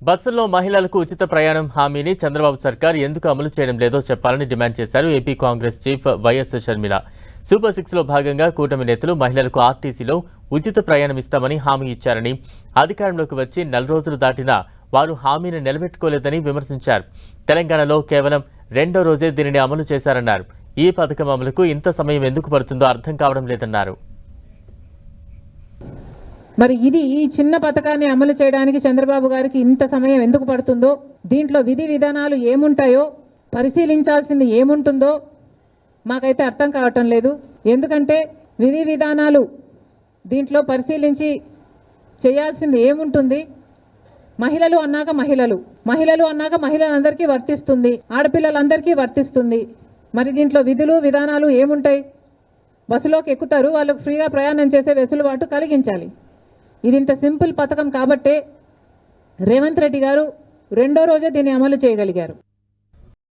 బస్సుల్లో మహిళలకు ఉచిత ప్రయాణం హామీని చంద్రబాబు సర్కార్ ఎందుకు అమలు చేయడం లేదో చెప్పాలని డిమాండ్ చేశారు AP Congress chief YS Sharmila. Super 6లో భాగంగా కూటమి నేతలు మహిళలకు ఆర్టీసీలో ఉచిత ప్రయాణం ఇస్తామని హామీ ఇచ్చారని, అధికారంలోకి వచ్చి 4 రోజులు దాటినా వారు హామీని నిలబెట్టుకోలేదని విమర్శించారు. తెలంగాణలో కేవలం 2వ రోజే దీనిని అమలు చేశారన్నారు. ఈ పథకం అమలుకు ఇంత సమయం ఎందుకు పడుతుందో అర్థం కావడం లేదన్నారు. మరి ఈ చిన్న పథకాన్ని అమలు చేయడానికి చంద్రబాబు గారికి ఇంత సమయం ఎందుకు పడుతుందో, దీంట్లో విధి విధానాలు ఏముంటాయో, పరిశీలించాల్సింది ఏముంటుందో మాకైతే అర్థం కావటం లేదు. ఎందుకంటే విధి విధానాలు దీంట్లో పరిశీలించి చేయాల్సింది ఏముంటుంది? మహిళలు అన్నాక మహిళలందరికీ వర్తిస్తుంది, ఆడపిల్లలందరికీ వర్తిస్తుంది. మరి దీంట్లో విధులు విధానాలు ఏముంటాయి? బస్సులోకి ఎక్కుతారు, వాళ్ళకు ఫ్రీగా ప్రయాణం చేసే వెసులుబాటు కలిగించాలి. ఇది ఇంత సింపుల్ పథకం కాబట్టే రేవంత్ రెడ్డి గారు 2వ రోజే దీన్ని అమలు చేయగలిగారు.